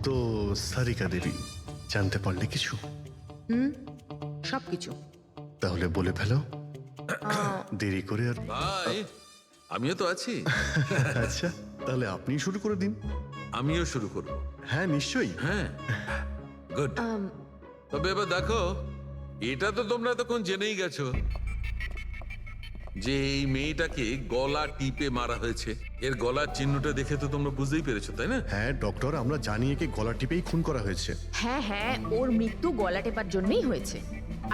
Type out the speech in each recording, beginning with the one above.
তো সারিকা দেবী, জানতে পারলে কিছু? সবকিছু। তাহলে বলে ফেলো, দেরি করে আর। ভাই, আমিও তো আছি। আচ্ছা, তাহলে আপনি শুরু করে দিন। আমিও শুরু করব। হ্যাঁ নিশ্চয়ই। হ্যাঁ, গুড। তবে এবার দেখো, এটা তো তোমরা তখন জেনেই গেছো যে এই মেয়েটাকে গলা টিপে মারা হয়েছে। এর গলার চিহ্নটা দেখে তো তোমরা বুঝতেই পেরেছো, তাই না? হ্যাঁ ডক্টর, আমরা জানি একে গলা টিপেই খুন করা হয়েছে। হ্যাঁ হ্যাঁ, ওর মৃত্যু গলা টেপার জন্যই হয়েছে।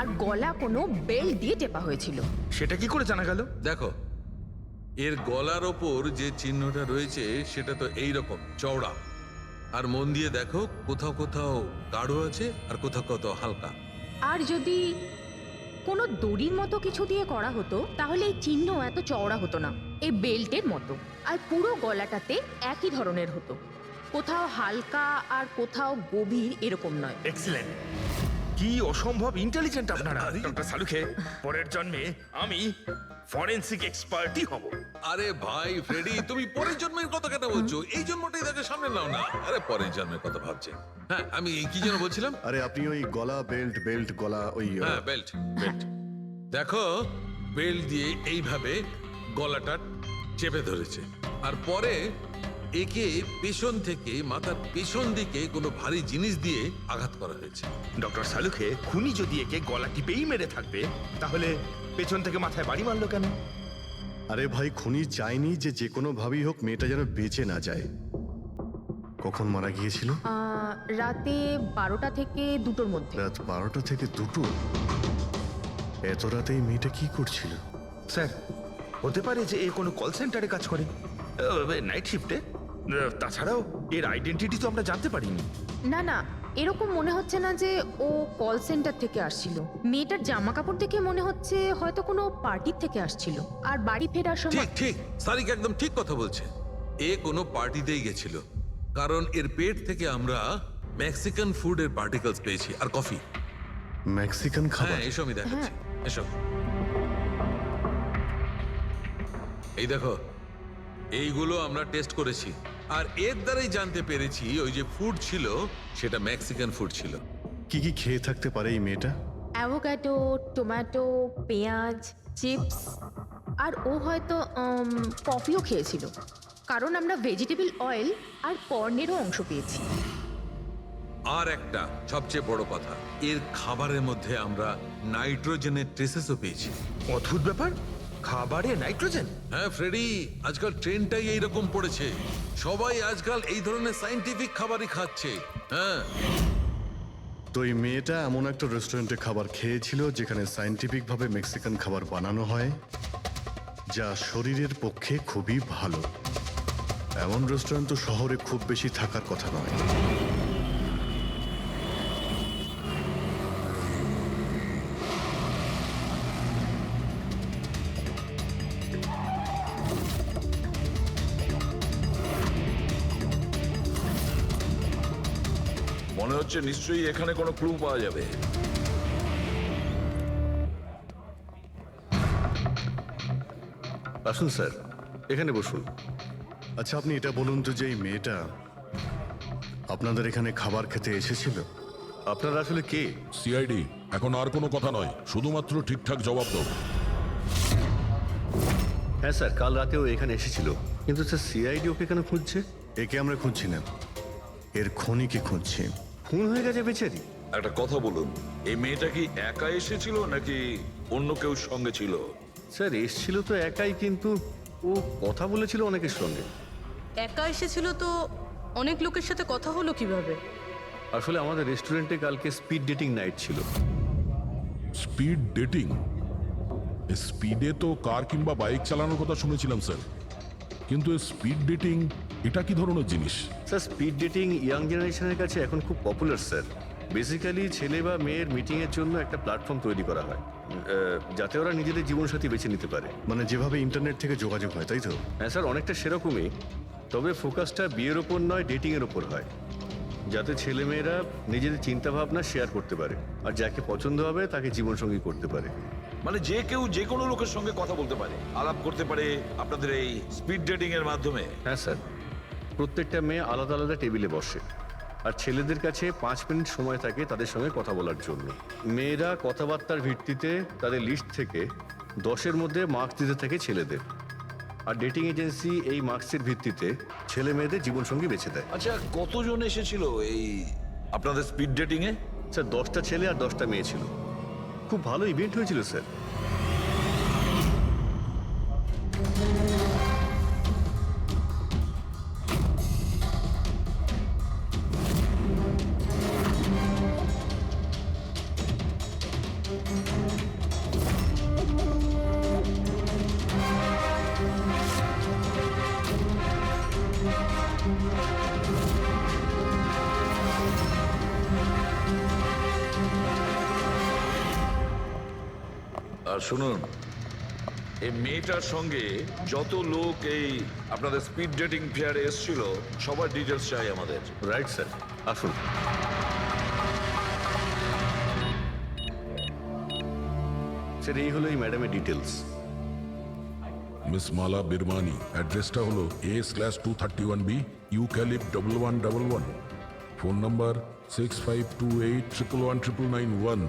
আর গলা কোনো বেল্ট দিয়ে টেপা হয়েছিল। সেটা কি করে জানা গেল? দেখো, এর গলার ওপর যে চিহ্নটা রয়েছে সেটা তো এইরকম চওড়া। আর মন দিয়ে দেখো, কোথাও কোথাও গাঢ় আছে আর কোথাও কোথাও হালকা। আর যদি কোনো দড়ির মতো কিছু দিয়ে করা হতো তাহলে এই চিহ্ন এত চওড়া হতো না, এই বেল্টের মতো। আর পুরো গলাটাতে একই ধরনের হতো, কোথাও হালকা আর কোথাও গভীর, এরকম নয়। এক্সিলেন্ট! কি অসম্ভব ইন্টেলিজেন্ট আপনারা, ডক্টর সালুখে। পরের জন্মে আমি ফরেনসিক এক্সপার্টই হব। আরে ভাই ফ্রেডি, তুমি পরের জন্মের কথা কেন বলছো? এই জন্মটাই তাকে সামনে নাও না। আরে পরের জন্মের কথা ভাবছে। হ্যাঁ, আমি কি যেন বলছিলাম? আরে আপনি ওই গলা বেল্ট বেল্ট গলা ওই হ্যাঁ, বেল্ট বেল্ট। দেখো, বেল্ট দিয়ে এইভাবে গলাটা চেপে ধরেছে। আর পরে একে পেছন থেকে মাথার পেছন দিকে কোনো ভারী জিনিস দিয়ে আঘাত করা হয়েছে। ডক্টর সালুখে, খুনি যদি একে গলা টিপেই মেরে থাকবে তাহলে পেছন থেকে মাথায় বাড়ি মারলো কেন? আরে ভাই, খুনি চাইনি যে যে কোনো ভাবেই হোক মেয়েটা যেন বেঁচে না যায়। কখন মারা গিয়েছিল? রাতে 12টা থেকে 2টোর মধ্যে। রাত 12টা থেকে 2টো? এত রাতে এই মেয়েটা কি করছিল? স্যার, হতে পারে যে এ কোনো কল সেন্টারে কাজ করে, নাইট শিফটে। তাছাড়াও এর আইডেন্টিটি তো আমরা জানতে পারিনি। না না, এরকম মনে হচ্ছে না যে ও কল সেন্টার থেকে আসছিল। মেয়েটার জামা কাপড় দেখে মনে হচ্ছে হয়তো কোনো পার্টির থেকে আসছিল। আর বাড়ি ফেরার ঠিক সময় ঠিক, সারিকা একদম ঠিক কথা বলছে। এ কোনো পার্টিতেই গেছিল, কারণ এর পেট থেকে আমরা মেক্সিকান ফুডের পার্টিকেলস পেয়েছি আর কফি। মেক্সিকান খাবার? হ্যাঁ, এসব আমি দেখাচ্ছি, এসব। এই দেখো, এইগুলো আমরা টেস্ট করেছি আর এর দ্বারাই জানতে পেরেছি ওই যে ফুড ছিল সেটা মেক্সিকান ফুড ছিল। কি কি খেয়ে থাকতে পারে এই মেয়েটা? অ্যাভোকাডো, টমেটো, পেঁয়াজ, চিপস। আর ও হয়তো কফিও খেয়েছিল, কারণ আমরা ভেজিটেবল অয়েল আর কর্নেরও অংশ পেয়েছি। আর একটা সবচেয়ে বড় কথা, এর খাবারের মধ্যে আমরা নাইট্রোজেনের ট্রেসেসও পেয়েছি। অদ্ভুত ব্যাপার, খাবারে নাইট্রোজেন! হ্যাঁ ফ্রেডি, আজকাল ট্রেনটাই এইরকম পড়েছে। সবাই আজকাল এই ধরনের সায়েন্টিফিক খাবারই খাচ্ছে। হ্যাঁ, তো এই মেয়েটা এমন একটা রেস্টুরেন্টে খাবার খেয়েছিল যেখানে সায়েন্টিফিক ভাবে মেক্সিকান খাবার বানানো হয়, যা শরীরের পক্ষে খুবই ভালো। এমন রেস্টুরেন্ট তো শহরে খুব বেশি থাকার কথা নয়। মনে হচ্ছে নিশ্চয়ই এখানে কোনো ক্লু পাওয়া যাবে। আসুন স্যার, এখানে বসুন। আচ্ছা, আপনি এটা বলুন তো যে এই মেয়েটা আপনাদের এখানে খাবার খেতে এসেছিল? আপনারা আসলে কে? সিআইডি। এখন আর কোনো কথা নয়, শুধুমাত্র ঠিকঠাক জবাব দাও। হ্যাঁ স্যার, কাল রাতেও এখানে এসেছিল, কিন্তু স্যার সিআইডি ওকে কেন খুঁজছে? একে আমরা খুঁজছি না, এর খনিকে খুঁজছি। খুন হয়ে গেছে বেচারি। একটা কথা বলুন, এই মেয়েটা কি একা এসেছিল নাকি অন্য কেউ সঙ্গে ছিল? স্যার এসছিল তো একাই, কিন্তু ও কথা বলেছিল অনেকের সঙ্গে। একা এসেছিল তো অনেক লোকের সাথে কথা হলো কিভাবে? আসলে আমাদের রেস্টুরেন্টে কালকে স্পিড ডেটিং নাইট ছিল। Speed dating? স্পিডে তো কার কিংবা বাইক চালানোর কথা শুনেছিলাম স্যার, কিন্তু স্পিড ডেটিং এটা কি ধরনের জিনিস? স্যার স্পিড ডেটিং ইয়াং জেনারেশনের কাছে এখন খুব পপুলার স্যার। বেসিক্যালি ছেলে বা মেয়ের মিটিংয়ের জন্য একটা প্ল্যাটফর্ম তৈরি করা হয়, যাতে ওরা নিজেদের জীবনসাথী বেছে নিতে পারে। মানে যেভাবে ইন্টারনেট থেকে যোগাযোগ হয়, তাই তো? হ্যাঁ স্যার, অনেকটা সেরকমই, তবে ফোকাসটা বিয়ের ওপর নয়, ডেটিংয়ের ওপর হয়, যাতে ছেলেমেয়েরা নিজেদের চিন্তাভাবনা শেয়ার করতে পারে আর যাকে পছন্দ হবে তাকে জীবনসঙ্গী করতে পারে। মানে যে কেউ যে কোনো লোকের সঙ্গে কথা বলতে পারে, আলাপ করতে পারে আপনাদের এই স্পিড ডেটিং এর মাধ্যমে? হ্যাঁ স্যার, প্রত্যেকটা মেয়ে আলাদা আলাদা টেবিলে বসে, আর ছেলেদের কাছে 5 মিনিট সময় থাকে তাদের সঙ্গে কথা বলার জন্য। মেয়েরা কথাবার্তার ভিত্তিতে তাদের লিস্ট থেকে 10-এর মধ্যে মার্কস দিতে থাকে ছেলেদের, আর ডেটিং এজেন্সি এই মার্কসের ভিত্তিতে ছেলে মেয়েদের জীবনসঙ্গী বেছে দেয়। আচ্ছা, কতজন এসেছিল এই আপনাদের স্পিড ডেটিং এ? স্যার 10টা ছেলে আর 10টা মেয়ে ছিল। খুব ভালো ইভেন্ট হয়েছিল স্যার। আর শুনুন, এই মেয়েটার সঙ্গে যত লোক এই আপনাদের স্পিড ডেটিং ফেয়ারে এসেছিল সবার ডিটেলস চাই আমাদের। রাইট স্যার, আসুন। স্যার এই হলো এই ম্যাডামের ডিটেলস। মিস মালা বিরমানি, অ্যাড্রেসটা হলো A/231B ইউক্যালিপ 1111, ফোন নাম্বার 6528119991।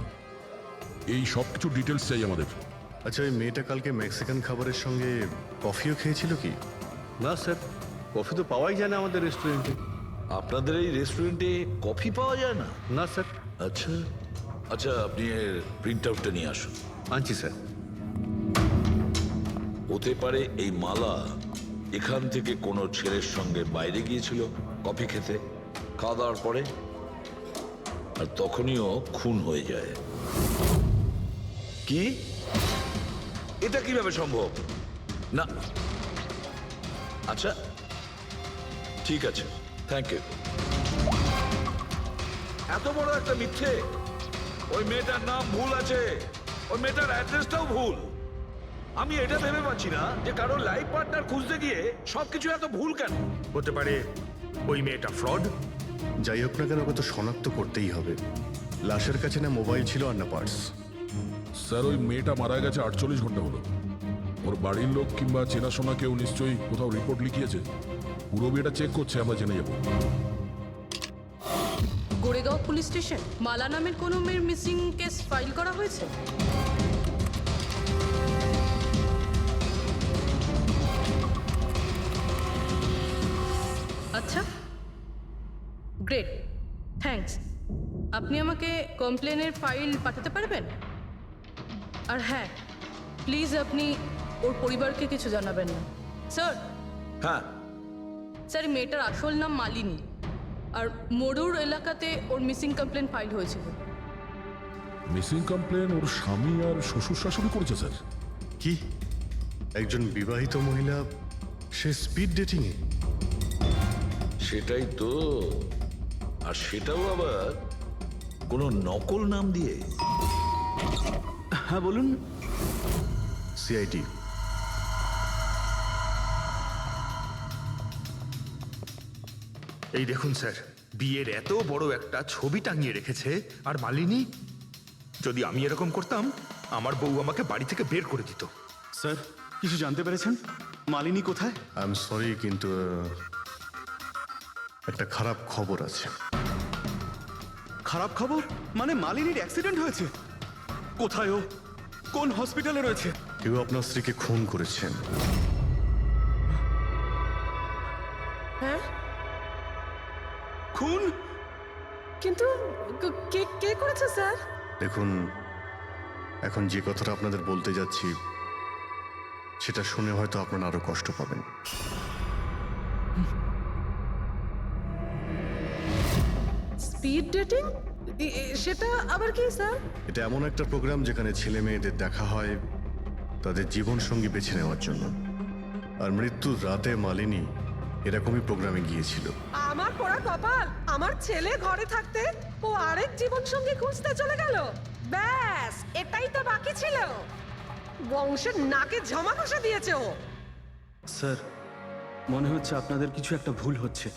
এই সব কিছু ডিটেলস চাই আমাদের। আচ্ছা, ওই মেয়েটা কালকে মেক্সিকান খাবারের সঙ্গে কফিও খেয়েছিল কি? না স্যার, কফি তো পাওয়াই যায় না আমাদের রেস্টুরেন্টে। আপনাদের এই রেস্টুরেন্টে কফি পাওয়া যায় না? না স্যার। আচ্ছা আচ্ছা, আপনি এর প্রিন্ট আউটটা নিয়ে আসুন। আনছি স্যার। হতে পারে এই মালা এখান থেকে কোনো ছেলের সঙ্গে বাইরে গিয়েছিল কফি খেতে, খাওয়া দাওয়ার পরে, আর তখনইও খুন হয়ে যায়। কি? এটা কিভাবে সম্ভব? না, আচ্ছা ঠিক আছে, থ্যাংক ইউ। এত বড় একটা মিথ্যে! ওই মেয়েটার নাম ভুল আছে, ওই মেয়েটার অ্যাড্রেসটাও ভুল। আমি এটা ভেবে পাচ্ছি না যে কারো লাইফ পার্টনার খুঁজতে গিয়ে সবকিছু এত ভুল কেন। হতে পারে ওই মেয়েটা ফ্রড। যাই হোক না কেন, ওকে তো শনাক্ত করতেই হবে। লাশের কাছে না মোবাইল ছিল আর না পার্স। স্যার ওই মেয়েটা মারা গেছে 48 ঘন্টা হলো। ওর বাড়ির লোক কিংবা চেনাশোনা কেউ নিশ্চয়ই কোথাও রিপোর্ট লিখিয়েছে। পুরো বিয়েটা চেক করছে, আমরা জেনে যাবো। গোরেগাঁও পুলিশ স্টেশন মালা নামের কোনো মেয়ের মিসিং কেস ফাইল করা হয়েছে? আচ্ছা, গ্রেট, থ্যাঙ্কস। আপনি আমাকে কমপ্লেনের ফাইল পাঠাতে পারবেন? আর হ্যাঁ, প্লিজ আপনি ওর পরিবারকে কিছু জানাবেন না। স্যার, হ্যাঁ, স্যার, এই মেয়েটার আসল নাম মালিনী, আর মরুর এলাকাতে ওর মিসিং কমপ্লেন ফাইল হয়েছিল। মিসিং কমপ্লেন ওর স্বামী আর শ্বশুর শাশুড়ি করেছে স্যার। কি? একজন বিবাহিত মহিলা, সে স্পিড ডেটিংয়ে? সেটাই তো। আর সেটাও আবার কোনো নকল নাম দিয়ে। হ্যাঁ বলুন। সিআইডি। এই দেখুন স্যার, বিয়ের এত বড় একটা ছবি টাঙিয়ে রেখেছে, আর মালিনী। যদি আমি এরকম করতাম, আমার বউ আমাকে বাড়ি থেকে বের করে দিত। স্যার, কিছু জানতে পেরেছেন? মালিনী কোথায়? আই এম সরি, কিন্তু একটা খারাপ খবর আছে। খারাপ খবর? মানে মালিনীর অ্যাক্সিডেন্ট হয়েছে? কোথায় ও? কোন হসপিটালে রয়েছে? কেউ আপনার স্ত্রীকে খুন করেছেন। হ্যাঁ, খুন? কিন্তু কে করেছে স্যার? দেখুন, এখন যে কথাটা আপনাদের বলতে যাচ্ছি সেটা শুনে হয়তো আপনারা আরো কষ্ট পাবেন। Speed dating? সেটা আবার কি স্যার? এটা এমন একটা প্রোগ্রাম যেখানে ছেলে মেয়েদের দেখা হয় তাদের জীবন সঙ্গী বেছে নেওয়ার জন্য। আর মৃত্যুর রাতে মালিনী এরকমই প্রোগ্রামে গিয়েছিল। আমার পোড়া কপাল, আমার ছেলে ঘরে থাকতে ও আরেক জীবন সঙ্গী খুঁজতে চলে গেল। ব্যাস, এটাই তো বাকি ছিল। বংশের নাকে ঝমা ঘষা দিয়েছে ও। স্যার, মনে হচ্ছে আপনাদের কিছু একটা ভুল হচ্ছে।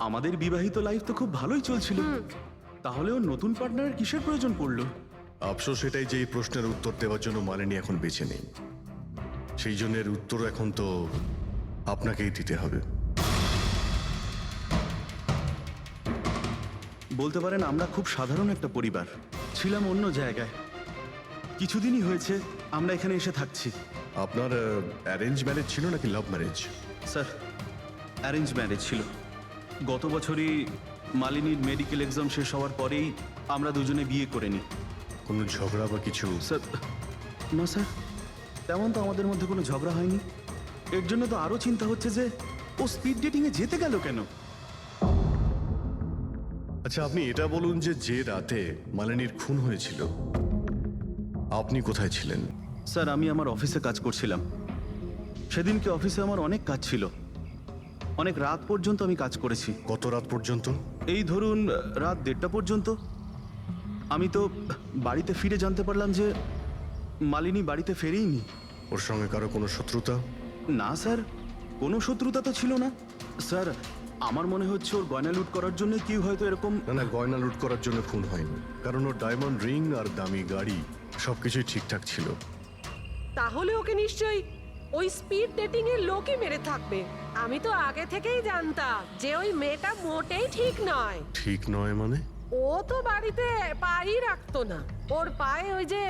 আমাদের বিবাহিত লাইফ তো খুব ভালোই চলছিল, তাহলে ও নতুন পার্টনারের কিসের প্রয়োজন পড়লো? আফসোস এটাই যে এই প্রশ্নের উত্তর দেওয়ার জন্য মালিনী এখন বেঁচে নেই। সেই জন্য এর উত্তর এখন তো আপনাকেই দিতে হবে। বলতে পারেন আমরা খুব সাধারণ একটা পরিবার, ছিলাম অন্য জায়গায়। কিছুদিনই হয়েছে আমরা এখানে এসে থাকছি। আপনার অ্যারেঞ্জ ম্যারেজ ছিল নাকি love marriage? Sir, arrange marriage ছিল। গত বছরই মালিনীর মেডিকেল এক্সাম শেষ হওয়ার পরেই আমরা দুজনে বিয়ে করে নিই। কোনো ঝগড়া বা কিছু? স্যার, না স্যার, তেমন তো আমাদের মধ্যে কোনো ঝগড়া হয়নি। এর জন্য তো আরও চিন্তা হচ্ছে যে ও স্পিড ডেটিংয়ে যেতে গেল কেন। আচ্ছা, আপনি এটা বলুন যে রাতে মালিনীর খুন হয়েছিল আপনি কোথায় ছিলেন? স্যার, আমি আমার অফিসে কাজ করছিলাম। সেদিনকে অফিসে আমার অনেক কাজ ছিল, অনেক রাত পর্যন্ত আমি কাজ করেছি। কত রাত পর্যন্ত? এই ধরুন রাত 1:30 পর্যন্ত। আমি তো বাড়িতে ফিরে জানতে পারলাম যে মালিনী বাড়িতে ফেরেইনি। ওর সঙ্গে কারো কোনো শত্রুতা? না স্যার, কোনো শত্রুতা তো ছিল না। স্যার, আমার মনে হচ্ছে ওর গয়না লুট করার জন্য কেউ হয়তো এরকম। না, গয়না লুট করার জন্য খুন হয়নি, কারণ ওর ডায়মন্ড রিং আর দামি গাড়ি সবকিছুই ঠিকঠাক ছিল। তাহলে ওকে নিশ্চয়ই ওই স্পিড ডেটিং এর লোকই মেরে থাকবে। আমি তো আগে থেকেই জানতাম যে ওই মেয়েটা মোটেই ঠিক নয়। ঠিক নয় মানে? ও তো বাড়িতে পাই রাখতো না। ওর পায়ে ওই যে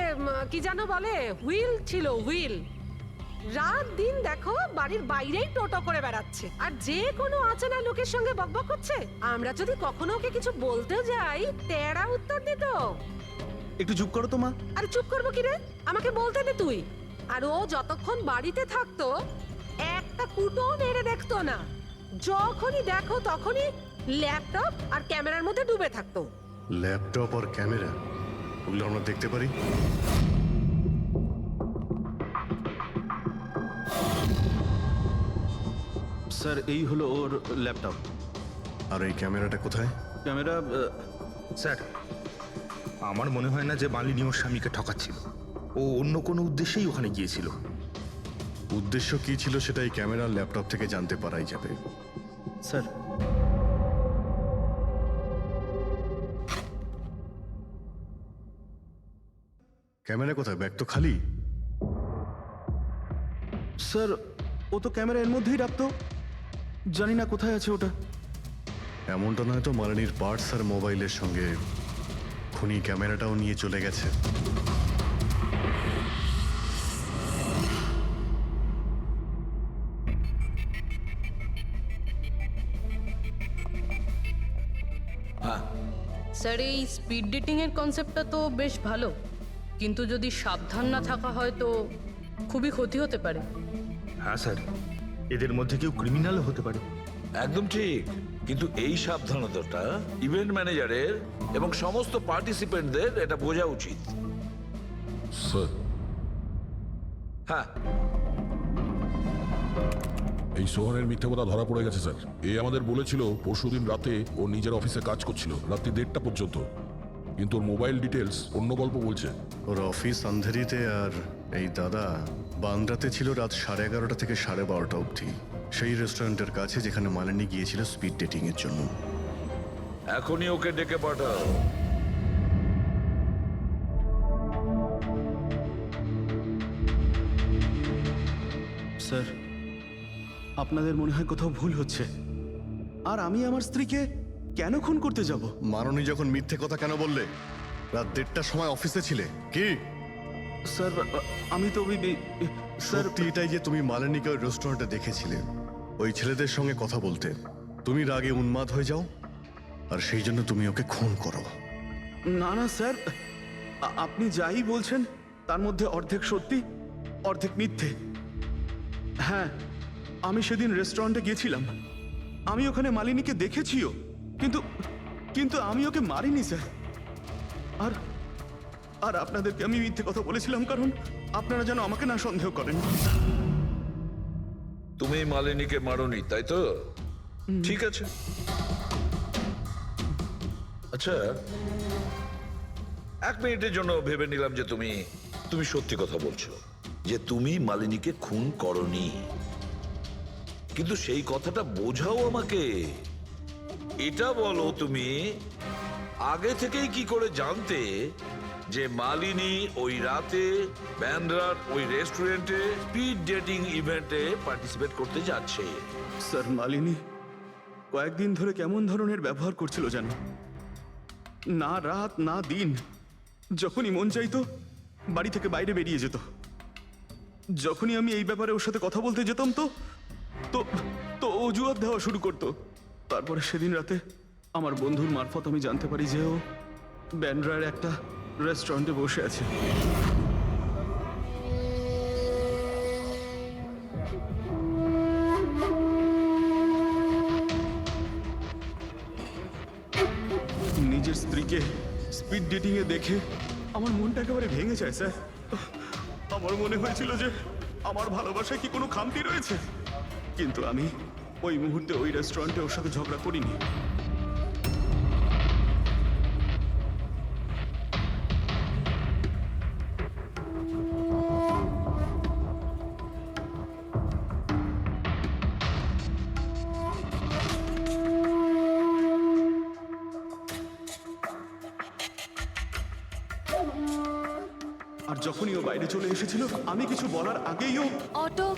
কি যেন বলে, হুইল ছিল, হুইল। রাত দিন দেখো বাড়ির বাইরেই টোটো করে বেড়াচ্ছে, আর যে কোনো অচেনা লোকের সঙ্গে বকবক করছে। আমরা যদি কখনো ওকে কিছু বলতে যাই, তেড়া উত্তর দিত। একটু চুপ করো তো মা। আরে চুপ করবো কি রে, আমাকে বলতে দে তুই। আর ও যতক্ষণ বাড়িতে থাকতো একটা কুটো মেরে দেখতো না। যখনই দেখো তখনই ল্যাপটপ আর ক্যামেরার মধ্যে ডুবে থাকতো। ল্যাপটপ আর ক্যামেরা, ওগুলো আমরা দেখতে পারি? স্যার, এই হলো ওর ল্যাপটপ। আর এই ক্যামেরাটা কোথায়? ক্যামেরা স্যার, আমার মনে হয় না যে মালিনী ওর স্বামীকে ঠকাচ্ছিল। ও অন্য কোনো উদ্দেশ্যেই ওখানে গিয়েছিল। উদ্দেশ্য কি ছিল সেটা এই ক্যামেরা ল্যাপটপ থেকে জানতে পারাই যাবে। স্যার, ক্যামেরা কোথায়? ব্যাগ তো খালি। স্যার, ও তো ক্যামেরা এর মধ্যেই রাখতো, জানি না কোথায় আছে ওটা। এমনটা নয় তো মালিনীর পার্টস আর মোবাইলের সঙ্গে খুনি ক্যামেরাটাও নিয়ে চলে গেছে? স্যার, এই স্পিড ডেটিং এর কনসেপ্টটা তো বেশ ভালো, কিন্তু যদি সাবধান না থাকা হয় তো খুবই ক্ষতি হতে পারে। হ্যাঁ স্যার, এদের মধ্যে কেউ ক্রিমিনালও হতে পারে। একদম ঠিক, কিন্তু এই সাবধানতাটা ইভেন্ট ম্যানেজারের এবং সমস্ত পার্টিসিপেন্টদের এটা বোঝা উচিত। স্যার, হ্যাঁ, এই সোহানের মিথ্যে কথা ধরা পড়ে গেছে স্যার। এ আমাদের বলেছিল পরশুদিন রাতে ও নিজের অফিসে কাজ করছিল রাত্রি 1:30 পর্যন্ত, কিন্তু ওর মোবাইল ডিটেলস অন্য গল্প বলছে। ওর অফিস আন্ধেরিতে, আর এই দাদা বান্দ্রাতে ছিল রাত 11:30 থেকে 12:30 অবধি, সেই রেস্টুরেন্টের কাছে যেখানে মালিনী গিয়েছিল স্পিড ডেটিং এর জন্য। এখনই ওকে ডেকে পাঠাও। স্যার, আপনাদের মনে হয় কোথাও ভুল হচ্ছে। আর আমি আমার স্ত্রীকে কেন খুন করতে যাব? মাননী যখন মিথ্যে কথা কেন বললে? রাত 1:30টার সময় অফিসে ছিলে কি? স্যার, আমি তো স্যার, সত্যি এটাই যে তুমি মালিনীকে ওই রেস্টুরেন্টে দেখেছিলে ওই ছেলেদের সঙ্গে কথা বলতে। তুমি রাগে উন্মাদ হয়ে যাও আর সেই জন্য তুমি ওকে খুন করো। না না স্যার, আপনি যাই বলছেন তার মধ্যে অর্ধেক সত্যি অর্ধেক মিথ্যে। হ্যাঁ, আমি সেদিন রেস্টুরেন্টে গিয়েছিলাম, আমি ওখানে মালিনীকে দেখেছিও, কিন্তু কিন্তু আমি ওকে মারিনি স্যার। আর আর আপনাদেরকে আমি মিথ্যে কথা বলেছিলাম কারণ আপনারা যেন আমাকে না সন্দেহ করেন। তুমি মালিনীকে মারোনি, তাই তো? ঠিক আছে। আচ্ছা, 1 মিনিটের জন্য ভেবে নিলাম যে তুমি সত্যি কথা বলছো, যে তুমি মালিনীকে খুন করনি, কিন্তু সেই কথাটা বোঝাও আমাকে। এটা বলো, তুমি আগে থেকেই কি করে জানতে যে মালিনী ওই রাতে ব্যান্ড্রার ওই রেস্টুরেন্টে স্পিড ডেটিং ইভেন্টে পার্টিসিপেট করতে যাচ্ছে? স্যার, মালিনী কয়েকদিন ধরে কেমন ধরনের ব্যবহার করছিল জানো? না রাত না দিন যখনই মন চাইতো বাড়ি থেকে বাইরে বেরিয়ে যেত। যখনই আমি এই ব্যাপারে ওর সাথে কথা বলতে যেতাম তো তো তো অজুহাত দেওয়া শুরু করতো। তারপরে সেদিন রাতে আমার বন্ধুর মারফত আমি জানতে পারি যে ও ব্যান্ড্রার একটা রেস্টুরেন্টে বসে আছে। নিজের স্ত্রীকে স্পিড ডেটিং এ দেখে আমার মনটা একেবারে ভেঙে যায় স্যার। আমার মনে হয়েছিল যে আমার ভালোবাসায় কি কোনো খামতি রয়েছে, কিন্তু আমি ওই মুহূর্তে ওই রেস্টুরেন্টে ওর সাথে ঝগড়া করিনি। আর যখনই ও বাইরে চলে এসেছিল আমি কিছু বলার আগেই ও অটো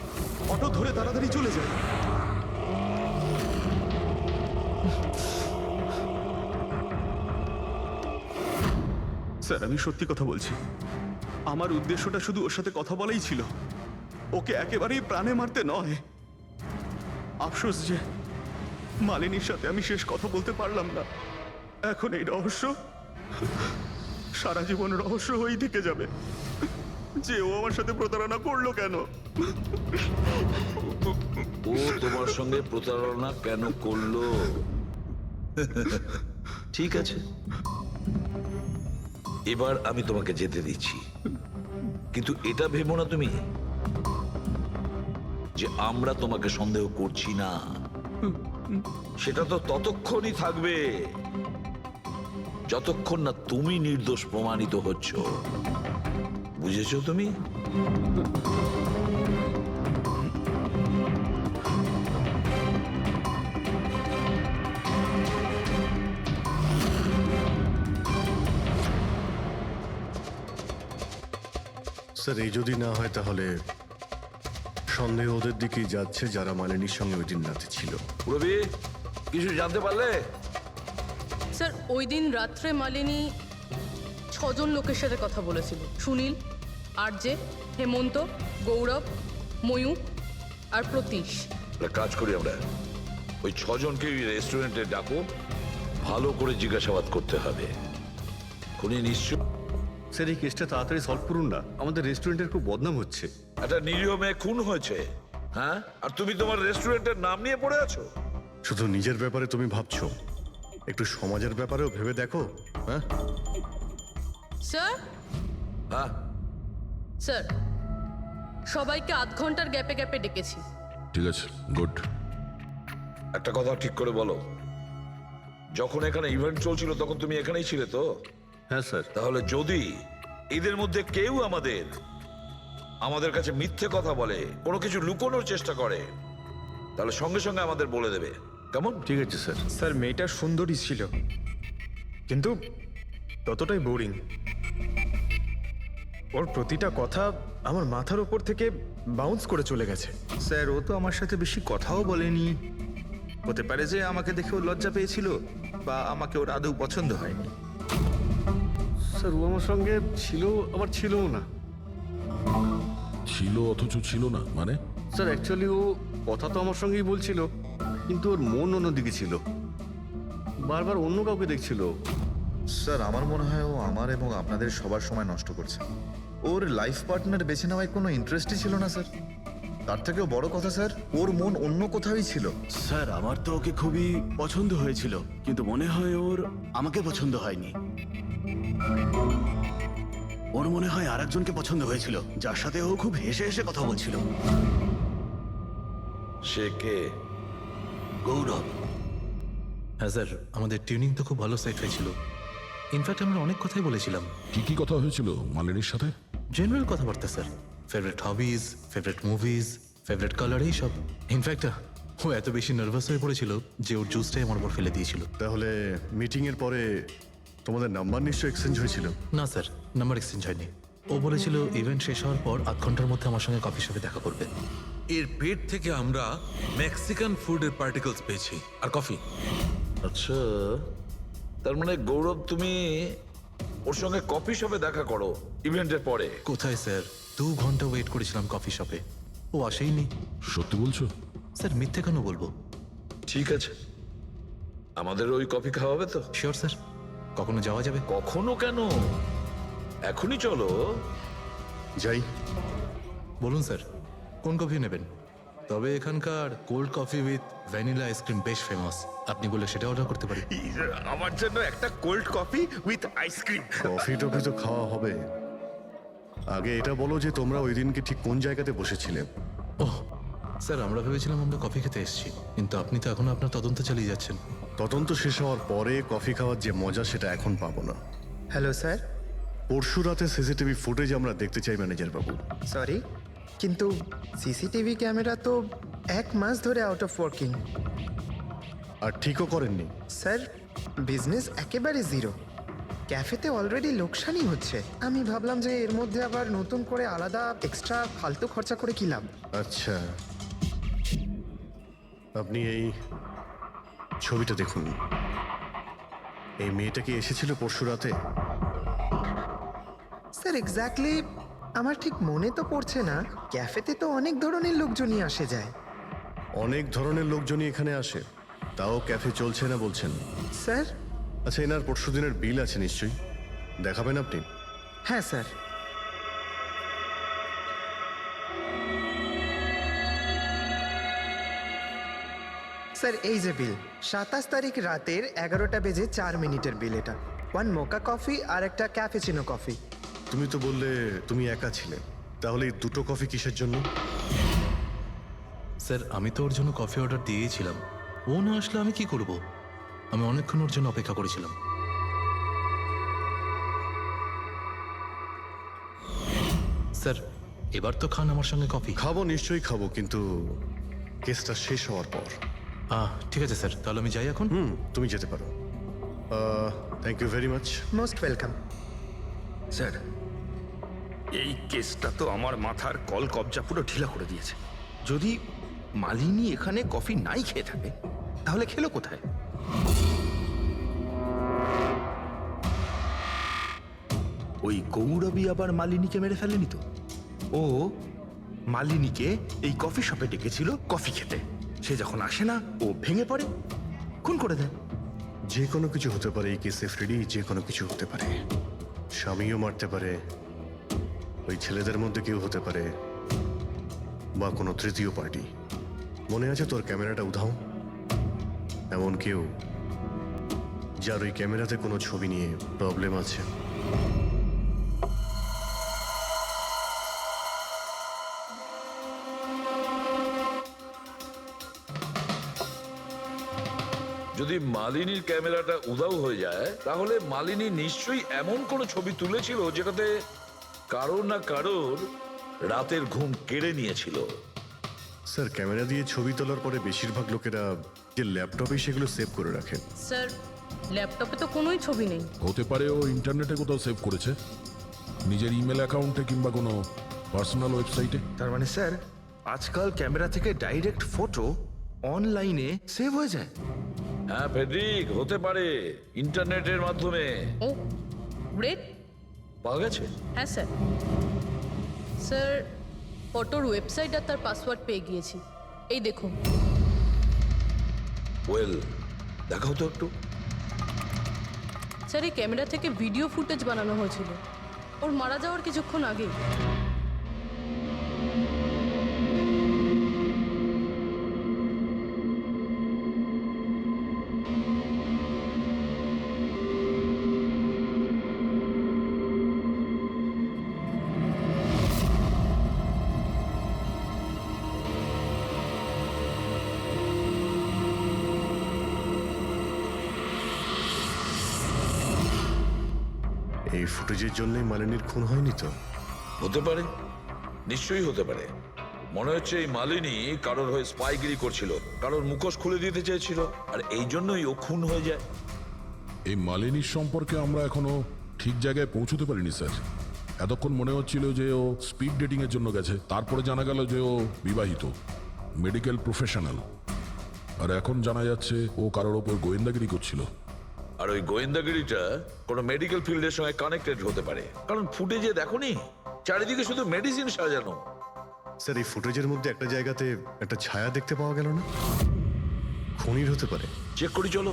অটো ধরে তাড়াতাড়ি চলে যায়। স্যার আমি সত্যি কথা বলছি, আমার উদ্দেশ্যটা শুধু ওর সাথে কথা বলাই ছিল, ওকে একেবারেই প্রাণে মারতে নয়। আফসোস যে মালিনীর সাথে আমি শেষ কথা বলতে পারলাম না। এখন এই রহস্য সারা জীবন রহস্য হয়েই থেকে যাবে যে ও আমার সাথে প্রতারণা করলো কেন। ও তোমার সঙ্গে প্রতারণা কেন করলো? ঠিক আছে, এবার আমি তোমাকে যেতে দিচ্ছি, কিন্তু এটা ভেবো না তুমি যে আমরা তোমাকে সন্দেহ করছি না। সেটা তো ততক্ষণই থাকবে যতক্ষণ না তুমি নির্দোষ প্রমাণিত হচ্ছ। বুঝেছো তুমি? স্যার এই যদি না হয় তাহলে সন্দেহ ওদের দিকেই যাচ্ছে যারা মালিনীর সঙ্গে ওই দিন রাতে ছিল। রবি, কিছু জানতে পারলে? স্যার ওই দিন রাত্রে মালিনী 6 জন লোকের সাথে কথা বলেছিল। সুনীল, আরজে, হেমন্ত, গৌরব, ময়ূক আর প্রতীশ। একটা কাজ করি আমরা, ওই 6 জনকে রেস্টুরেন্টে ডাকো, ভালো করে জিজ্ঞাসাবাদ করতে হবে। খুনি নিশ্চয় স্যার এই কেসটা তাড়াতাড়ি সলভ করুন না, আমাদের রেস্টুরেন্টের খুব বদনাম হচ্ছে। একটা নিরীহ মেয়ে খুন হয়েছে, হ্যাঁ, আর তুমি তোমার রেস্টুরেন্টের নাম নিয়ে পড়ে আছো। শুধু নিজের ব্যাপারে তুমি ভাবছো, একটু সমাজের ব্যাপারেও ভেবে দেখো। হ্যাঁ স্যার, হ্যাঁ, স্যার সবাইকে আধ ঘন্টার গ্যাপে গ্যাপে ডেকেছি। ঠিক আছে, গুড। একটা কথা ঠিক করে বলো, যখন এখানে ইভেন্ট চলছিল তখন তুমি এখানেই ছিলে তো? হ্যাঁ স্যার। তাহলে যদি এদের মধ্যে কেউ আমাদের কাছে মিথ্যে কথা বলে, কোনো কিছু লুকোনোর চেষ্টা করে, তাহলে সঙ্গে সঙ্গে আমাদের বলে দেবে, কেমন? ঠিক আছে স্যার। স্যার মেয়েটা সুন্দরী ছিল, কিন্তু ততটাই বোরিং। ওর প্রতিটা কথা আমার মাথার উপর থেকে বাউন্স করে চলে গেছে। স্যার ও তো আমার সাথে বেশি কথাও বলেনি। হতে পারে যে আমাকে দেখে ও লজ্জা পেয়েছিল, বা আমাকে ওর আদৌ পছন্দ হয়নি। স্যার ও আমার সঙ্গে ছিল আবার ছিলও না। ছিল অথচ ছিল না মানে? স্যার অ্যাকচুয়ালি ও কথা তো আমার সঙ্গেই বলছিল, কিন্তু ওর মন অন্যদিকে ছিল, বারবার অন্য কাউকে দেখছিল। স্যার আমার মনে হয় ও আমার এবং আপনাদের সবার সময় নষ্ট করছে। ওর লাইফ পার্টনার বেছে নেওয়ায় কোনো ইন্টারেস্টই ছিল না স্যার। তার থেকেও বড় কথা স্যার, ওর মন অন্য কোথাওই ছিল। স্যার আমার তো ওকে খুবই পছন্দ হয়েছিল, কিন্তু মনে হয় ওর আমাকে পছন্দ হয়নি। ওর মনে হয় আরেকজনকে পছন্দ হয়েছিল, যার সাথে ও খুব হেসে হেসে কথা বলছিল। সে কে? গৌরব। হ্যাঁ স্যার, আমাদের টিউনিং তো খুব ভালো সেট হয়েছিল। ইনফ্যাক্ট আমরা অনেক কথাই বলেছিলাম। কি কি কথা হয়েছিল মালিনীর সাথে? জেনারেল কথাবার্তা sir, favourite hobbies, favourite movies, favourite colour, এইসব। ইনফ্যাক্ট ও এত বেশি নার্ভাস হয়ে পড়েছিল যে ওর জুসটাই আমার উপর ফেলে দিয়েছিল। তাহলে মিটিংয়ের পরে তোমাদের নাম্বার নিশ্চয়ই এক্সচেঞ্জ হয়েছিল? না স্যার, নাম্বার এক্সচেঞ্জ হয়নি। ও বলেছিল ইভেন্ট শেষ হওয়ার পর 8 ঘন্টার মধ্যে আমার সঙ্গে কফি শপে দেখা করবে। এর পেট থেকে আমরা মেক্সিকান ফুডের পার্টিকেলস পেয়েছি আর কফি। আচ্ছা, তার মানে গৌরব তুমি ওর সঙ্গে কফি শপে দেখা করো ইভেন্টের পরে? কোথায় স্যার, 2 ঘন্টা ওয়েট করেছিলাম কফি শপে, ও আসেইনি। সত্যি বলছো? স্যার মিথ্যে কেন বলবো? ঠিক আছে, আমাদের ওই কফি খাওয়াবে তো? শিওর স্যার, কখনো যাওয়া যাবে? কখনো কেন, এখনই চলো। যাই। বলুন স্যার, কোন কফি নেবেন? তবে এখানকার cold coffee with vanilla ice cream বেশ ফেমাস, আপনি বলে সেটা অর্ডার করতে পারি। আমার জন্য একটা cold coffee with ice cream. Coffee toffee তো খাওয়া হবে, আগে এটা বলো যে তোমরা ওই দিনকে ঠিক কোন জায়গাতে বসেছিলে? ওহ স্যার, আমরা ভেবেছিলাম আমরা কফি খেতে এসেছি, কিন্তু আপনি তো এখনো আপনার তদন্ত চালিয়ে যাচ্ছেন। তদন্ত শেষ হওয়ার পরে কফি খাওয়ার যে মজা সেটা এখন পাবো না। Hello sir. পরশু রাতে সিসিটিভি ফুটেজ আমরা দেখতে চাই ম্যানেজার বাবু। সরি, কিন্তু সিসিটিভি ক্যামেরা তো 1 মাস ধরে আউট অফ ওয়ার্কিং। আর ঠিকও করেননি। স্যার, বিজনেস একেবারে জিরো, ক্যাফেতে অলরেডি লোকসানই হচ্ছে। আমি ভাবলাম যে এর মধ্যে আবার নতুন করে আলাদা এক্সট্রা ফালতু খরচা করে কি লাভ। আচ্ছা, আপনি এই ছবিটা দেখুন। এই মেয়েটা কি এসেছিল পরশু রাতে? স্যার এক্স্যাক্টলি আমার ঠিক মনে তো পড়ছে না। ক্যাফেতে তো অনেক ধরনের লোকজনই আসে যায়। অনেক ধরনের লোকজনই এখানে আসে, তাও ক্যাফে চলছে না বলছেন? স্যার? আচ্ছা, এনার পরশু দিনের বিল আছে নিশ্চয়ই, দেখাবেন আপনি? হ্যাঁ স্যার। স্যার এই যে বিল, 27 তারিখ রাতের 11টা বেজে 4 মিনিটের বিল এটা। 1 মোকা কফি আর একটা ক্যাফেচিনো কফি। তুমি তো বললে তুমি একা ছিলে, তাহলে এই দুটো কফি কিসের জন্য? স্যার আমি তো ওর জন্য কফি অর্ডার দিয়েছিলাম, ও না আসলে আমি কি করব? আমি অনেকক্ষণ ওর জন্য অপেক্ষা করেছিলাম। স্যার এবার তো খান আমার সঙ্গে কফি। খাবো, নিশ্চয়ই খাবো, কিন্তু কেসটা শেষ হওয়ার পর। ঠিক আছে স্যার, তাহলে আমি যাই এখন। তুমি যেতে পারো। Thank you very much. Most welcome. Sir, এই কেসটা তো আমার মাথার কল কবজা পুরো ঢিলা করে দিয়েছে। যদি মালিনী এখানে কফি নাই খেয়ে থাকে, তাহলে খেলো কোথায়? ওই গৌরবী আবার মালিনীকে মেরে ফেলেনি তো? ও মালিনীকে এই কফি শপে ডেকেছিল কফি খেতে, সে যখন আসে না ও ভেঙে পড়ে, খুন করে দেয়। যে কোনো কিছু হতে পারে এই কেসে ফ্রেডি, যে কোনো কিছু হতে পারে। স্বামীও মারতে পারে, ওই ছেলেদের মধ্যে কেউ হতে পারে, বা কোনো তৃতীয় পার্টি। মনে আছে তোর ক্যামেরাটা উধাও? এমন কেউ যার ওই ক্যামেরাতে কোনো ছবি নিয়ে প্রবলেম আছে। যদি মালিনীর ক্যামেরাটা উধাও হয়ে যায়, তাহলে মালিনী নিশ্চয়ই এমন কোনো ছবি তুলেছিল যেটাতে কারোর না কারোর রাতের ঘুম কেড়ে নিয়েছিল। স্যার, ক্যামেরা দিয়ে ছবি তোলার পরে বেশিরভাগ লোকেরা যে ল্যাপটপে সেগুলো সেভ করে রাখেন। স্যার ল্যাপটপে তো কোনোই ছবি নেই। হতে পারে ও ইন্টারনেটে কোথাও সেভ করেছে, নিজের ইমেল অ্যাকাউন্টে কিংবা কোনো পার্সোনাল ওয়েবসাইটে। তার মানে স্যার, আজকাল ক্যামেরা থেকে ডাইরেক্ট ফটো অনলাইনে সেভ হয়ে যায়। হ্যাঁ ফেডরিক, হতে পারে ইন্টারনেটের মাধ্যমে। ও গ্রেট, পাওয়া গেছে? হ্যাঁ স্যার। স্যার ফটোর ওয়েবসাইট আর তার পাসওয়ার্ড পেয়ে গিয়েছি, এই দেখুন। ওয়েল, দেখাও তো একটু। স্যার এই ক্যামেরা থেকে ভিডিও ফুটেজ বানানো হয়েছিল ওর মারা যাওয়ার কিছুক্ষণ আগে। এই ফুটেজের জন্যই মালিনীর খুন হয়নি তো? হতে পারে, নিশ্চয়ই হতে পারে। মনে হচ্ছে এই মালিনী কারোর হয়ে স্পাইগিরি করছিল, কারোর মুখোশ খুলে দিতে চেয়েছিল, আর এই জন্যই ও খুন হয়ে যায়। এই মালিনীর সম্পর্কে আমরা এখনো ঠিক জায়গায় পৌঁছতে পারিনি স্যার। এতক্ষণ মনে হচ্ছিল যে ও স্পিড ডেটিং এর জন্য গেছে, তারপরে জানা গেল যে ও বিবাহিত, মেডিকেল প্রফেশনাল, আর এখন জানা যাচ্ছে ও কারোর ওপর গোয়েন্দাগিরি করছিল। আর ওই গোয়েন্দাগিরিটা কোনো মেডিকেল ফিল্ডের সঙ্গে কানেক্টেড হতে পারে, কারণ ফুটেজে দেখোনি চারিদিকে শুধু মেডিসিন সাজানো। স্যার এই ফুটেজের মধ্যে একটা জায়গাতে একটা ছায়া দেখতে পাওয়া গেল না? খুনির হতে পারে। চেক করি চলো।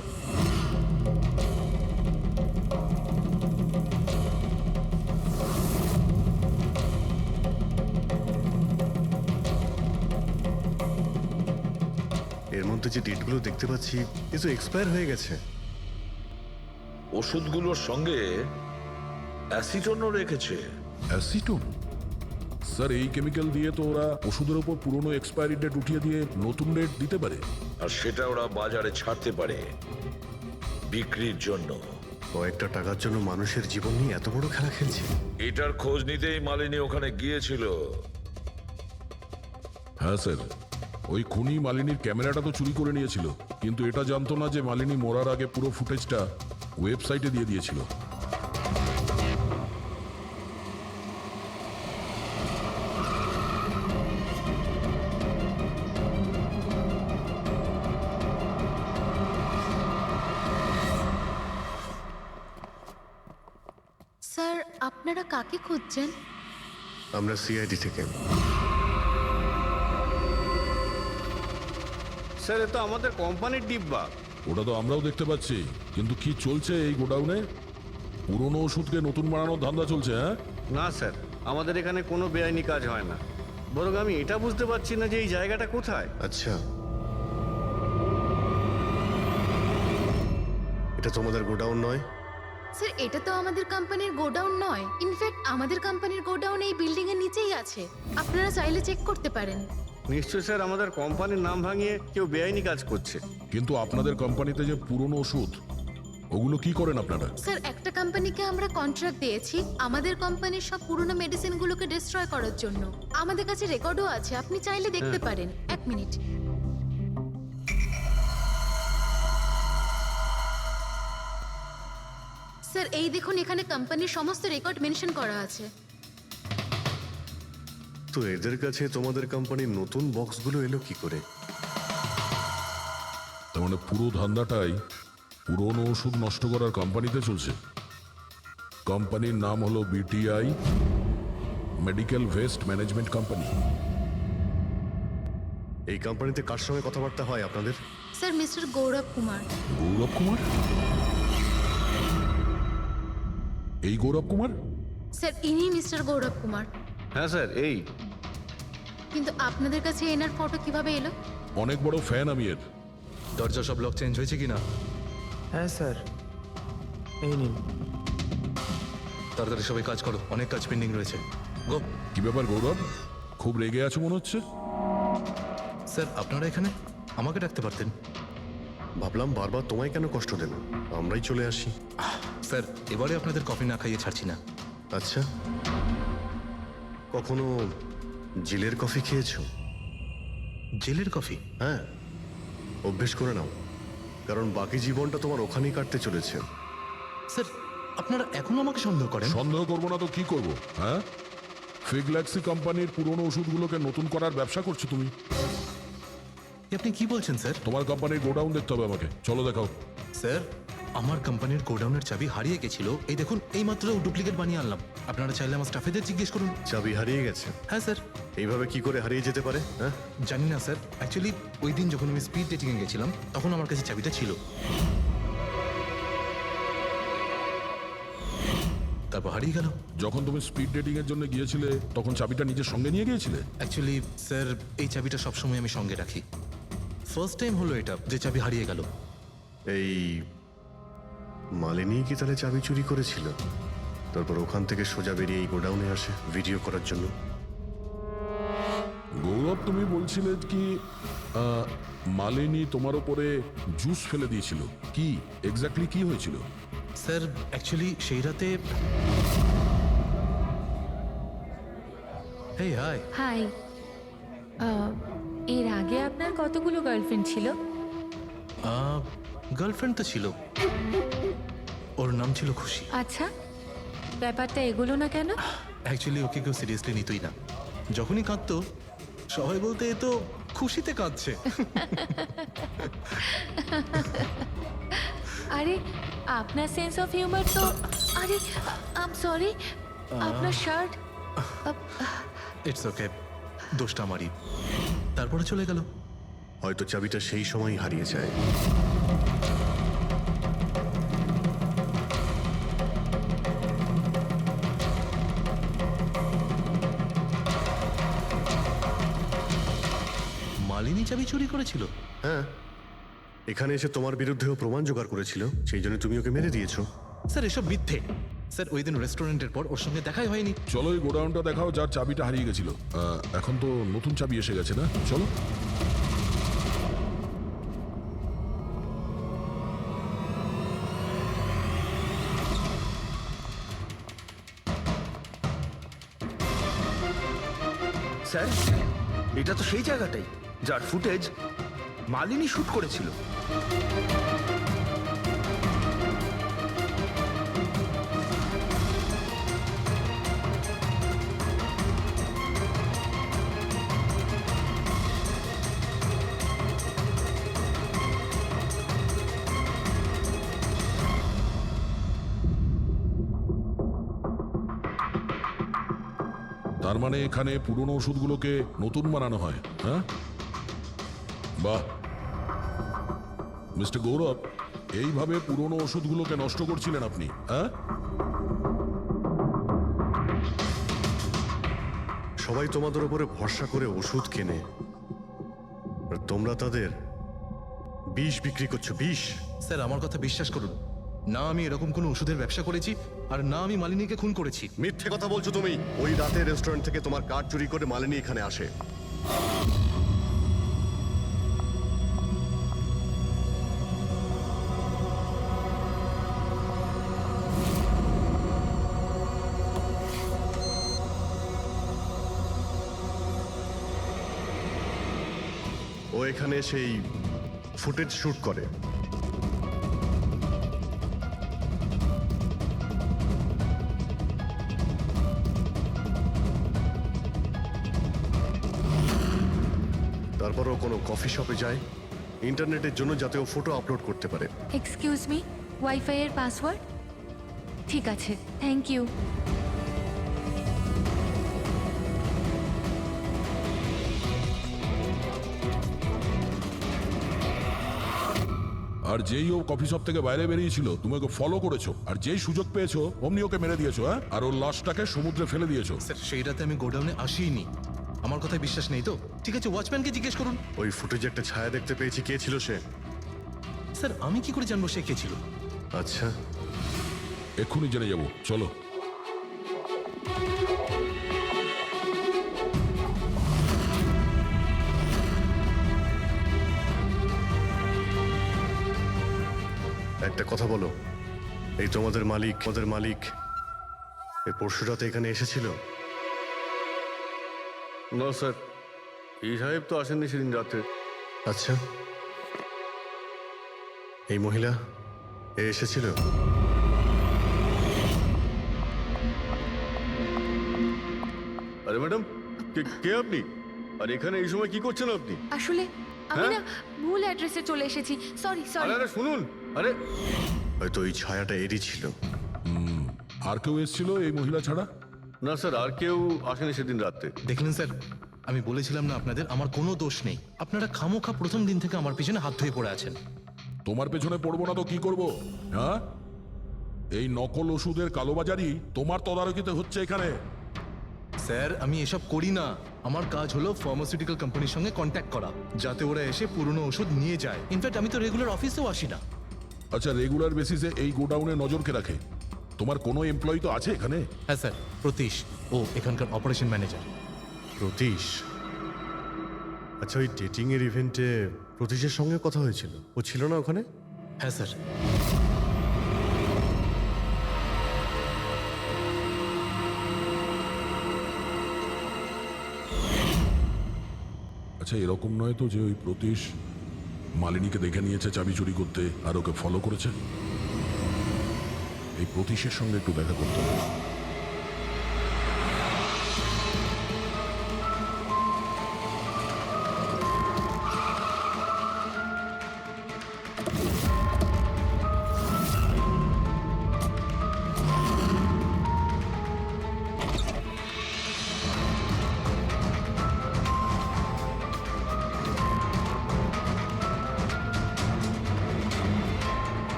এর মধ্যে যে ডেটগুলো দেখতে পাচ্ছি এ তো এক্সপায়ার হয়ে গেছে। ওষুধগুলোর সঙ্গে অ্যাসিটনও রেখেছে। অ্যাসিটোন? স্যার এই কেমিক্যাল দিয়ে তো ওরা ওষুধের উপর পুরনো এক্সপায়ারি ডেট উঠিয়ে দিয়ে নতুন ডেট দিতে পারে। আর সেটা ওরা বাজারে ছাড়তে পারে বিক্রির জন্য। কয়েকটা টাকার জন্য মানুষের জীবন নিয়ে এত বড় খেলা খেলছে। এটার খোঁজ নিতেই মালিনী ওখানে গিয়েছিল। হ্যাঁ স্যার, ওই খুনি মালিনীর ক্যামেরাটা তো চুরি করে নিয়েছিল, কিন্তু এটা জানতো না যে মালিনী মরার আগে পুরো ফুটেজটা ওয়েবসাইটে দিয়ে দিয়েছিল। স্যার আপনারা কাকে খুঁজছেন? আমরা সিআইডি থেকে। স্যার এ তো আমাদের কোম্পানির ডিব্বা। ওটা তো আমরাও দেখতে পাচ্ছি, কিন্তু কি চলছে এই গোডাউনে? পুরনো ওষুধকে নতুন বানানোর ধান্দা চলছে, হ্যাঁ? না স্যার, আমাদের এখানে কোনো বেআইনি কাজ হয় না। বরং আমি এটা বুঝতে পারছি না যে এই জায়গাটা কোথায়। আচ্ছা, এটা তোমাদের গোডাউন নয়? স্যার এটা তো আমাদের কোম্পানির গোডাউন নয়। ইনফ্যাক্ট আমাদের কোম্পানির গোডাউন এই বিল্ডিং এর নিচেই আছে। আপনারা চাইলে চেক করতে পারেন। নিশ্চয়ই স্যার, আমাদের কোম্পানির নাম ভাঙিয়ে কেউ বেআইনি কাজ করছে। কিন্তু আপনাদের কোম্পানিতে যে পুরনো ওষুধ, ওগুলো কি করেন আপনারা? স্যার একটা কোম্পানিকে আমরা কন্ট্রাক্ট দিয়েছি আমাদের কোম্পানির সব পুরনো মেডিসিনগুলোকে ডিস্ট্রয় করার জন্য। আমাদের কাছে রেকর্ডও আছে, আপনি চাইলে দেখতে পারেন। এক মিনিট। স্যার এই দেখুন, এখানে কোম্পানির সমস্ত রেকর্ড মেনশন করা আছে। তো এদের কাছে তোমাদের কোম্পানির নতুন বক্সগুলো এলো কি করে? তার মানে পুরো ধান্দাটাই পুরনো ওষুধ নষ্ট করার কোম্পানিতে চলছে। কোম্পানির নাম হলো BTI medical waste management company. এই কোম্পানিতে কার সঙ্গে কথাবার্তা হয় আপনাদের? স্যার মিস্টার গৌরব কুমার। গৌরব কুমার? এই গৌরব কুমার? স্যার ইনি মিস্টার গৌরব কুমার। হ্যাঁ স্যার, এই। কিন্তু আপনাদের কাছে এনার ফটো কিভাবে এলো? অনেক বড় ফ্যান আমি এর। দরজা সব লক চেঞ্জ হয়েছে কিনা? হ্যাঁ স্যার, এই নিন। তাড়াতাড়ি সবাই কাজ করো, অনেক কাজ পেন্ডিং রয়েছে। গো। কি ব্যাপার গৌরব, খুব রেগে আছো মনে হচ্ছে? স্যার আপনারা এখানে? আমাকে ডাকতে পারতেন। ভাবলাম বারবার তোমায় কেন কষ্ট দেব, আমরাই চলে আসি। স্যার এবারে আপনাদের কফি না খাইয়ে ছাড়ছি না। আচ্ছা, কখনো জেলের কফি খেয়েছো? জেলের কফি? হ্যাঁ, অভ্যেস করে নাও, কারণ বাকি জীবনটা তোমার ওখানেই কাটতে চলেছে। স্যার আপনারা এখনো আমাকে সন্দেহ করেন? সন্দেহ করবো না তো কি করব, হ্যাঁ? ফিগল্যাক্সি কোম্পানির পুরনো ওষুধগুলোকে নতুন করার ব্যবসা করছো তুমি। আপনি কি বলছেন স্যার? তোমার কোম্পানির গোডাউন দেখতে হবে আমাকে, চলো দেখাও। স্যার আমার কোম্পানির গোডাউনের চাবি হারিয়ে গেছিল, এই দেখুন এই মাত্র ডুপ্লিকেট বানিয়ে আনলাম। আপনারা চাইলে আমার স্টাফেদের জিজ্ঞেস করুন। চাবি হারিয়ে গেছে? হ্যাঁ স্যার। এইভাবে কি করে হারিয়ে যেতে পারে? হ্যাঁ জানি না স্যার, অ্যাকচুয়ালি ওই দিন যখন আমি স্পিড ডেটিং এ গেছিলাম তখন আমার কাছে চাবিটা ছিল। তারপর হারিয়ে গেল। যখন তুমি স্পিড ডেটিং এর জন্য গিয়েছিলে তখন চাবিটা নিজের সঙ্গে নিয়ে গিয়েছিলে? অ্যাকচুয়ালি স্যার এই চাবিটা সবসময় আমি সঙ্গে রাখি। ফার্স্ট টাইম হলো এটা যে চাবি হারিয়ে গেল। এই মালিনী কি তাহলে চাবি চুরি করেছিল, তারপর ওখান থেকে সোজা বেরিয়ে এই গোডাউনে আসে ভিডিও করার জন্য? গৌরব তুমি বলছিলে কি মালিনী তোমার উপরে জুস ফেলে দিয়েছিল, কি এক্স্যাক্টলি কি হয়েছিল? স্যার অ্যাকচুয়ালি সেই রাতে হেই হাই। হাই, এর আগে আপনার কতগুলো গার্লফ্রেন্ড ছিল? গার্লফ্রেন্ড তো ছিল, ওর নাম ছিল খুশি। আচ্ছা, ব্যাপারটা এগুলো না কেন? অ্যাকচুয়ালি ওকে কেউ সিরিয়াসলি নিতই না, যখনই কাঁদতো সবাই বলতে এ তো খুশিতে কাঁদছে। আরে আপনার সেন্স অফ হিউমার তো আরে আই এম সরি আপনার শার্ট ইটস ওকে, দোষটা আমারই। তারপরে চলে গেল। হয়তো চাবিটা সেই সময়ই হারিয়ে যায়। মালিনী চাবি চুরি করেছিল? হ্যাঁ, এখানে এসে তোমার বিরুদ্ধেও প্রমাণ জোগাড় করেছিল, সেই জন্য তুমি ওকে মেরে দিয়েছো। স্যার এসব মিথ্যে। স্যার ওই দিন রেস্টুরেন্টের পর ওর সঙ্গে দেখাই হয়নি। চলো এই গোডাউনটা দেখাও যার চাবিটা হারিয়ে গেছিল। এখন তো নতুন চাবি এসে গেছে না? চলো। স্যার, এটা তো সেই জায়গাটাই যার ফুটেজ মালিনী শুট করেছিল। তার মানে এখানে পুরনো ওষুধগুলোকে নতুন বানানো হয়, হ্যাঁ? বাহ মিস্টার গৌরব, এইভাবে পুরনো ওষুধগুলোকে নষ্ট করছিলেন আপনি, হ্যাঁ? সবাই তোমাদের উপরে ভরসা করে ওষুধ কেনে, আর তোমরা তাদের বিষ বিক্রি করছো। বিষ? স্যার আমার কথা বিশ্বাস করুন, না আমি এরকম কোনো ওষুধের ব্যবসা করেছি, আর না আমি মালিনীকে খুন করেছি। মিথ্যে কথা বলছো তুমি। ওই রাতে রেস্টুরেন্ট থেকে তোমার কার্ড চুরি করে মালিনী এখানে আসে। ও এখানে সেই ফুটেজ শুট করে। তারপরও কোনো কফি শপে যায় ইন্টারনেটের জন্য, যাতে ও ফটো আপলোড করতে পারে। এক্সকিউজ মি, ওয়াইফাই এর পাসওয়ার্ড? ঠিক আছে, থ্যাংক ইউ। আর যেই ও কফি শপ থেকে বাইরে বেরিয়েছিল তুমি ওকে ফলো করেছো, আর যেই সুযোগ পেয়েছো অমনি ওকে মেরে দিয়েছো, হ্যাঁ? আর ওর লাশটাকে সমুদ্রে ফেলে দিয়েছো। স্যার সেই রাতে আমি গোডাউনে আসিনি। আমার কথায় বিশ্বাস নেই তো? ঠিক আছে, ওয়াচম্যানকে জিজ্ঞেস করুন। ওই ফুটেজে একটা ছায়া দেখতে পেয়েছি, কে ছিল সে? স্যার আমি কি করে জানবো সে কে ছিল? আচ্ছা, এক্ষুনি জেনে যাবো, চলো। একটা কথা বলো, এই তোমাদের মালিক এই পরশু রাতে এখানে এসেছিল? না স্যার, এই সাহেব তো আসেননি সেদিন রাতে। আচ্ছা, এই মহিলা এসেছিল? আরে ম্যাডাম, কে আপনি? আর এখানে এই সময় কি করছেন আপনি? আসলে আমি হ্যাঁ? না ভুল অ্যাড্রেসে চলে এসেছি, সরি সরি। আরে শুনুন, আরে হয়তো ওই ছায়াটা এরই ছিল। আর কেউ এসেছিল এই মহিলা ছাড়া? না স্যার, আর কেউ আসেনি সেদিন রাতে। দেখলেন স্যার, আমি বলেছিলাম না আপনাদের আমার কোনো দোষ নেই। আপনারা খামোখা প্রথম দিন থেকে আমার পিছনে হাত ধুয়ে পড়ে আছেন। তোমার পেছনে পড়বো না তো কি করব, হ্যাঁ? এই নকল ওষুধের কালোবাজারি তোমার তদারকিতে হচ্ছে এখানে। স্যার আমি এসব করি না। আমার কাজ হলো ফার্মাসিউটিক্যাল কোম্পানির সঙ্গে কন্ট্যাক্ট করা, যাতে ওরা এসে পুরনো ওষুধ নিয়ে যায়। ইনফ্যাক্ট আমি তো রেগুলার অফিসেও আসি না। আচ্ছা, রেগুলার বেসিসে এই গোডাউনে নজর কে রাখে? তোমার কোনো এমপ্লয়ি তো আছে এখানে? হ্যাঁ স্যার, প্রতীশ, ও এখানকার অপারেশন ম্যানেজার। প্রতীশ? আচ্ছা, ওই ডেটিং এর ইভেন্টে প্রতীশের সঙ্গে কথা হয়েছিল, ও ছিল না ওখানে? হ্যাঁ স্যার। আচ্ছা, এরকম নয় তো যে ওই প্রতীশ মালিনীকে দেখে নিয়েছে চাবি চুরি করতে আর ওকে ফলো করেছে? এই প্রতীশের সঙ্গে একটু দেখা করতে হবে।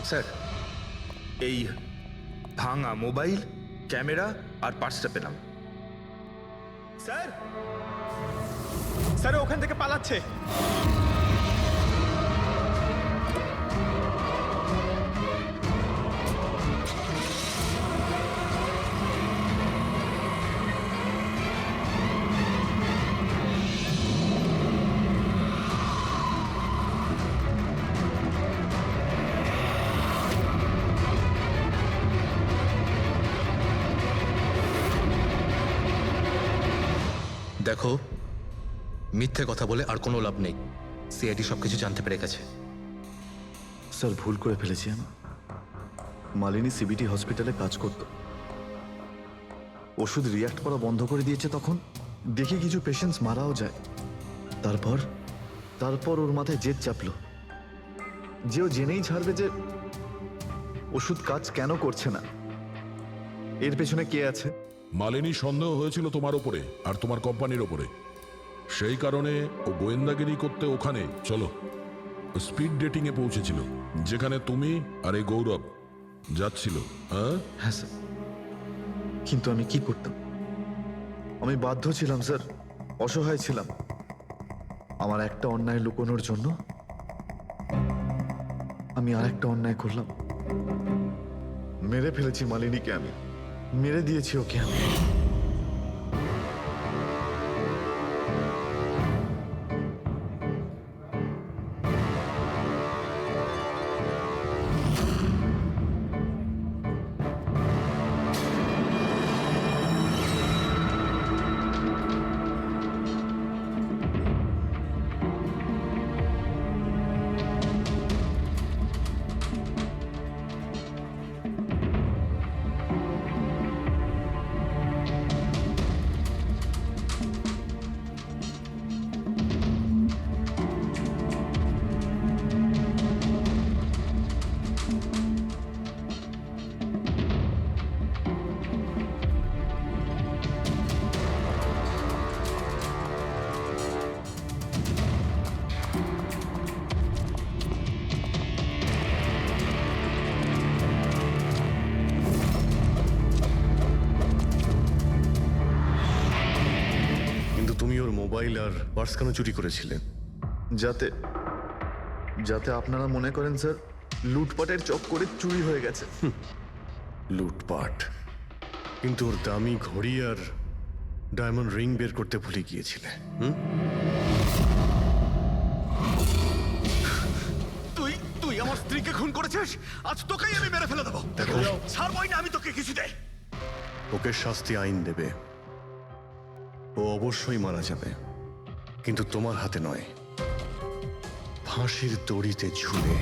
স্যার এই ভাঙা মোবাইল, ক্যামেরা আর পার্সটা পেলাম। স্যার স্যার ও ওখান থেকে পালাচ্ছে। দেখো, মিথ্যে কথা বলে আর কোনো লাভ নেই। সিআইডি সবকিছু জানতে পেরে গেছে। স্যার ভুল করে ফেলেছি আমি। মালিনী সিবিটি হসপিটালে কাজ করত, ওষুধ রিয়াক্ট করা বন্ধ করে দিয়েছে। তখন দেখে কিছু পেশেন্টস মারাও যায়। তারপর ওর মাথায় জেদ চাপলো যে ও জেনেই ছাড়বে যে ওষুধ কাজ কেন করছে না, এর পেছনে কে আছে। মালিনী সন্দেহ হয়েছিল তোমার ওপরে আর তোমার কোম্পানির ওপরে, সেই কারণে ও গোয়েন্দাগিরি করতে ওখানে চলো স্পিড ডেটিং এ পৌঁছেছিল, যেখানে তুমি আর এই গৌরব যাচ্ছিল। হ্যাঁ স্যার, কিন্তু আমি কি করতাম? আমি বাধ্য ছিলাম স্যার, অসহায় ছিলাম। আমার একটা অন্যায় লুকোনোর জন্য আমি আর একটা অন্যায় করলাম। মেরে ফেলেছি মালিনীকে, আমি মেরে দিয়েছি ওকে আমি। মোবাইল আর পার্স কেন চুরি করেছিলেন? যাতে আপনারা মনে করেন স্যার লুটপাটের চক্করে চুরি হয়ে গেছে। লুটপাট? কিন্তু ওর দামি ঘড়ি আর ডায়মন্ড রিং বের করতে ভুলে গিয়েছিলে। তুই আমার স্ত্রীকে খুন করেছিস, আজ তোকেই আমি মেরে ফেলে দেবো। ছাড়বই না আমি তোকে কিছুতে। ওকে শাস্তি আইন দেবে, ও অবশ্যই মারা যাবে, কিন্তু তোমার হাতে নয়, ফাঁসির দড়িতে ঝুলে।